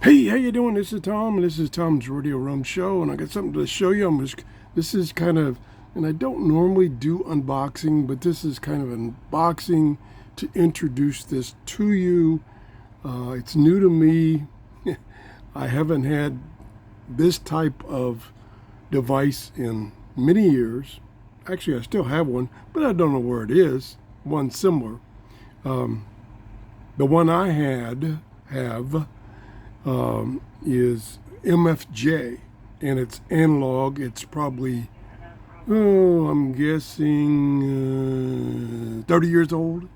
Hey, how you doing? This is Tom, and this is Tom's Radio Roam Show, and I got something to show you. This is kind of, and I don't normally do unboxing, but this is kind of an unboxing to introduce this to you. It's new to me. I haven't had this type of device in many years. Actually, I still have one, but I don't know where it is. One similar. The one I have is MFJ, and it's analog. It's probably, I'm guessing 30 years old,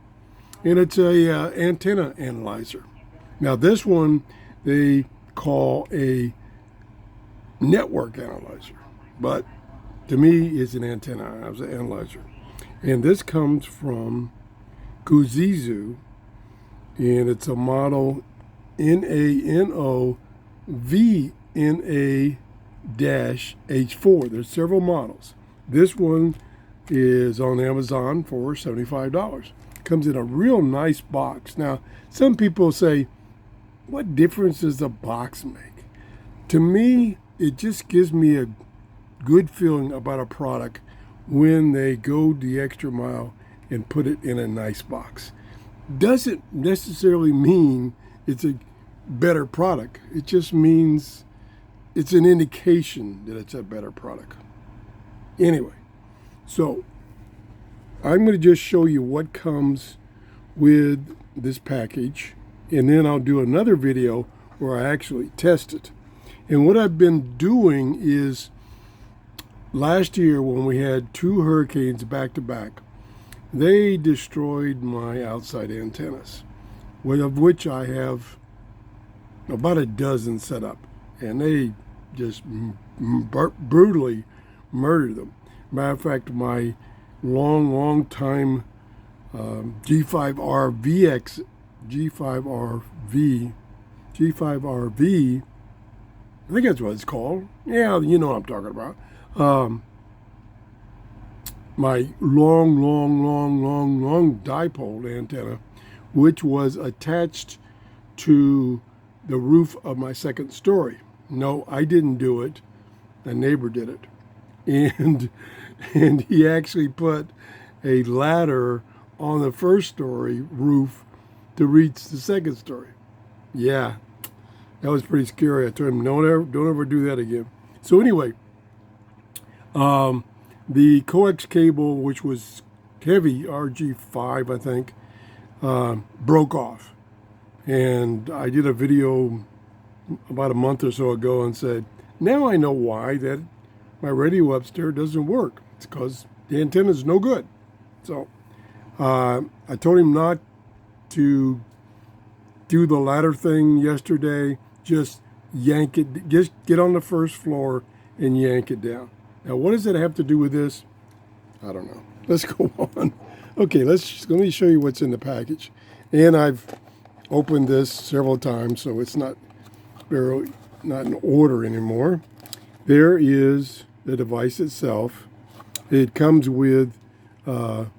and it's a antenna analyzer. Now this one they call a network analyzer, but to me it's an antenna analyzer. And this comes from GOOZEEZOO, and it's a model NanoVNA-H4. There's several models. This one is on Amazon for $75. Comes in a real nice box. Now, some people say, what difference does the box make? To me, it just gives me a good feeling about a product when they go the extra mile and put it in a nice box. Doesn't necessarily mean it's a better product. It just means it's an indication that it's a better product. Anyway, so I'm going to just show you what comes with this package, and then I'll do another video where I actually test it. And what I've been doing is, last year when we had 2 hurricanes back to back, they destroyed my outside antennas, of which I have about a dozen set up, and they just brutally murdered them. Matter of fact, my long time G5RV, I think that's what it's called. Yeah, you know what I'm talking about. My long dipole antenna, which was attached to the roof of my second story. No, I didn't do it. A neighbor did it. And he actually put a ladder on the first story roof to reach the second story. Yeah, that was pretty scary. I told him, don't ever do that again. So anyway, the coax cable, which was heavy, RG5, I think, broke off. And I did a video about a month or so ago and said, now I know why that my radio upstairs doesn't work. It's because the antenna is no good. So I told him not to do the ladder thing yesterday. Just yank it, just get on the first floor and yank it down. Now, what does that have to do with this? I don't know. Let's go on. Okay, let me show you what's in the package. And I've opened this several times, so it's not in order anymore. There is the device itself. It comes with connector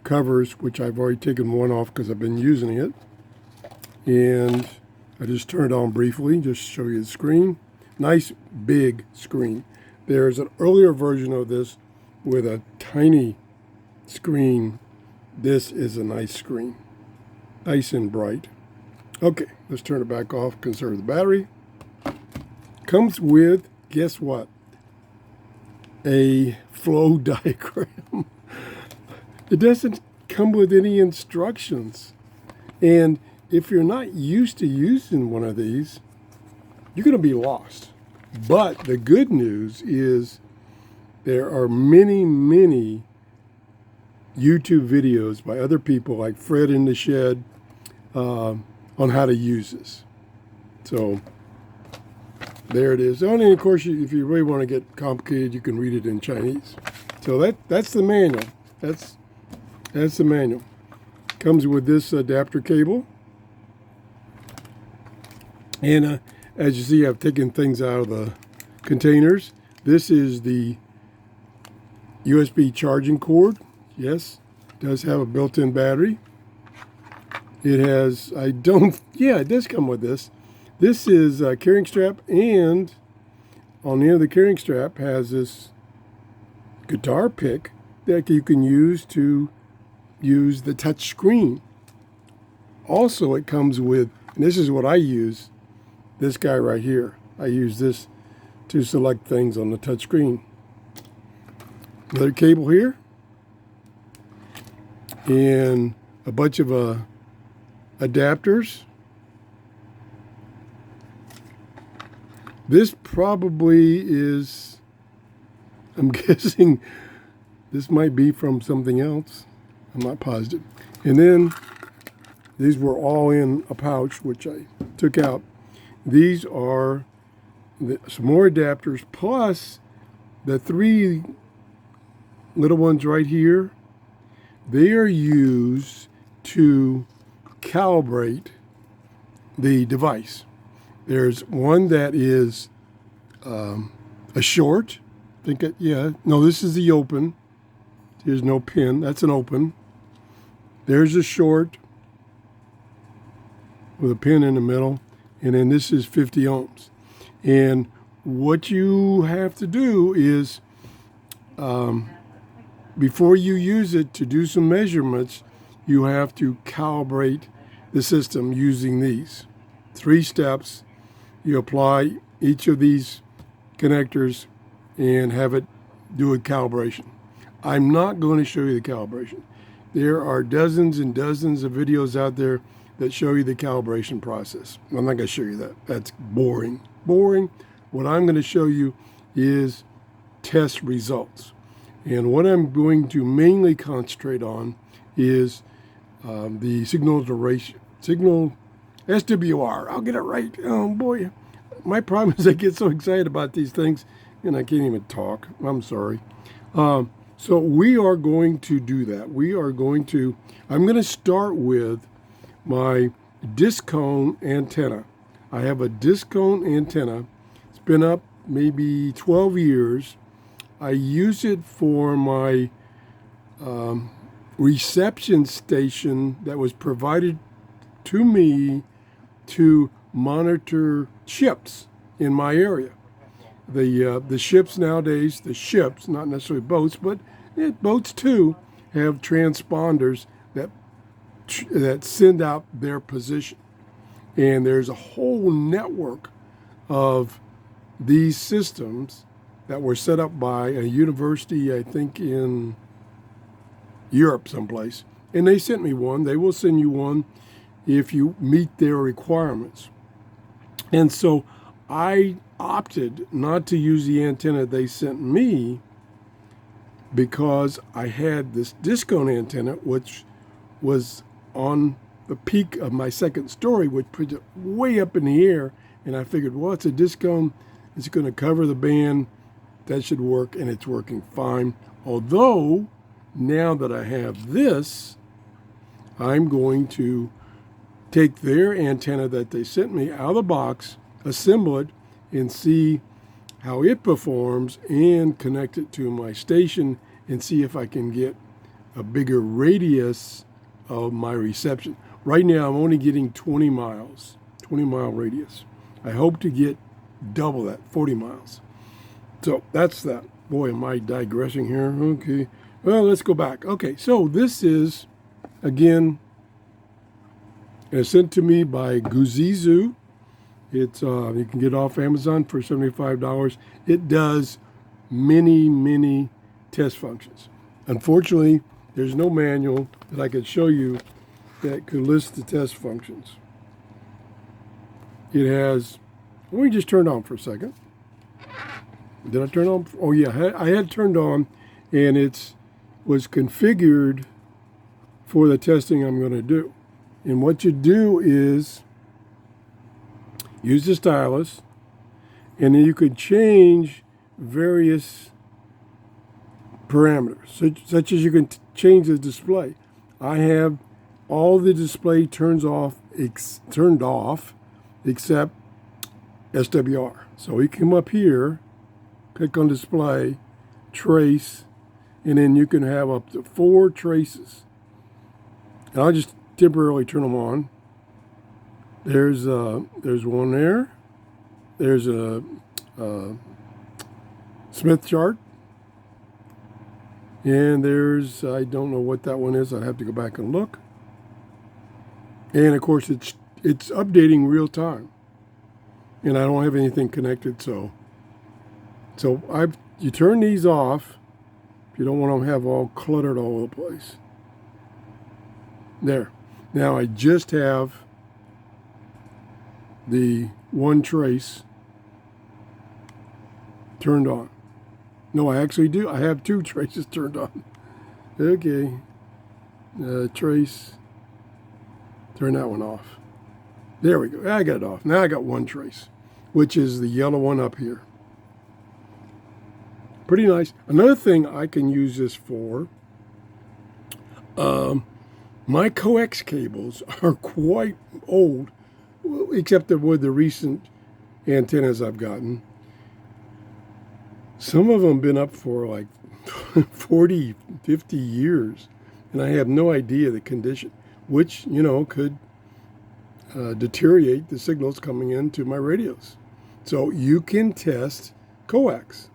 covers, which I've already taken one off because I've been using it. And I just turned it on briefly, just to show you the screen. Nice big screen. There's an earlier version of this with a tiny screen. This is a nice screen. Nice and bright. Okay, let's turn it back off, conserve the battery. Comes with, guess what? A flow diagram. It doesn't come with any instructions. And if you're not used to using one of these, you're going to be lost. But the good news is there are many YouTube videos by other people like Fred in the Shed on how to use this. So there it is. And of course, if you really want to get complicated, you can read it in Chinese. So that's the manual. That's the manual. Comes with this adapter cable. And as you see, I've taken things out of the containers. This is the USB charging cord. Yes, it does have a built-in battery. It has, I don't, yeah, it does come with this. This is a carrying strap, and on the end of the carrying strap has this guitar pick that you can use to use the touch screen. Also, it comes with, and this is what I use, this guy right here. I use this to select things on the touch screen. Another cable here, and a bunch of adapters. This probably is, I'm guessing this might be from something else. I'm not positive. And then these were all in a pouch, which I took out. These are some more adapters, plus the 3 little ones right here. They are used to calibrate the device. There's one that is a short. No, this is the open. There's no pin. That's an open. There's a short with a pin in the middle. And then this is 50 ohms. And what you have to do is, before you use it to do some measurements, you have to calibrate the system using these 3 steps. You apply each of these connectors and have it do a calibration. I'm not going to show you the calibration. There are dozens and dozens of videos out there that show you the calibration process. I'm not going to show you that. That's boring. Boring. What I'm going to show you is test results. And what I'm going to mainly concentrate on is the signal duration, signal SWR. I'll get it right. Oh boy, my problem is I get so excited about these things and I can't even talk. I'm sorry. So we are going to do that. I'm going to start with my disc cone antenna. I have a disc cone antenna. It's been up maybe 12 years. I use it for my reception station that was provided to me to monitor ships in my area. The ships nowadays, not necessarily boats, but boats too, have transponders that send out their position. And there's a whole network of these systems that were set up by a university, I think in Europe someplace. And they sent me one. They will send you one if you meet their requirements. And so I opted not to use the antenna they sent me because I had this disc cone antenna, which was on the peak of my second story, which put it way up in the air. And I figured, well, it's a disc cone. It's going to cover the band. That should work, and it's working fine. Although, now that I have this, I'm going to take their antenna that they sent me out of the box, assemble it, and see how it performs, and connect it to my station and see if I can get a bigger radius of my reception. Right now, I'm only getting 20 mile radius. I hope to get double that, 40 miles. So that's that. Boy, am I digressing here. Okay. Well, let's go back. Okay, so this is, again, it's sent to me by GOOZEEZOO. It's you can get it off Amazon for $75. It does many test functions. Unfortunately, there's no manual that I could show you that could list the test functions. It has, let me just turn it on for a second. Did I turn on? Oh yeah, I had turned on, and it was configured for the testing I'm going to do. And what you do is use the stylus, and then you could change various parameters, such as you can change the display. I have all the display turned off except SWR. So we come up here, click on display, trace, and then you can have up to 4 traces. And I'll just temporarily turn them on. There's one there. There's a Smith chart. And there's, I don't know what that one is. I'd have to go back and look. And of course, it's updating real time. And I don't have anything connected, so you turn these off if you don't want them to have all cluttered all over the place. There. Now I just have the one trace turned on. No, I actually do. I have two traces turned on. Okay. Trace. Turn that one off. There we go. I got it off. Now I got one trace, which is the yellow one up here. Pretty nice. Another thing I can use this for, my coax cables are quite old, except with the recent antennas I've gotten. Some of them been up for like 40, 50 years, and I have no idea the condition, which, you know, could deteriorate the signals coming into my radios. So you can test coax.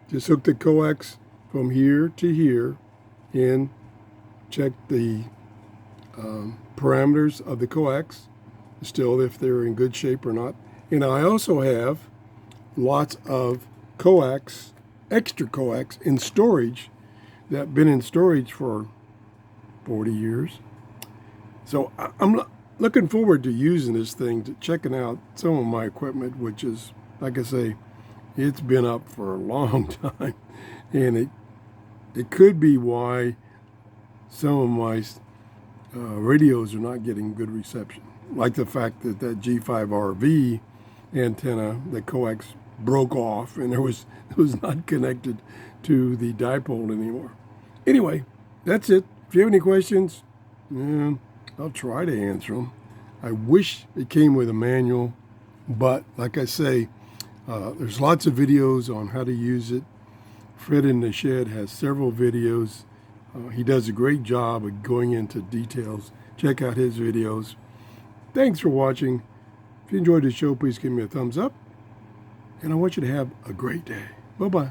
Just hook the coax from here to here and check the parameters of the coax, still if they're in good shape or not. And I also have lots of coax, extra coax in storage that have been in storage for 40 years. So I'm looking forward to using this thing, to checking out some of my equipment, which is, like I say, it's been up for a long time. And it could be why some of my radios are not getting good reception. Like the fact that G5RV antenna, the coax broke off and it was not connected to the dipole anymore. Anyway, that's it. If you have any questions, I'll try to answer them. I wish it came with a manual, but like I say, there's lots of videos on how to use it. Fred in the Shed has several videos. He does a great job of going into details. Check out his videos. Thanks for watching. If you enjoyed the show, please give me a thumbs up. And I want you to have a great day. Bye-bye.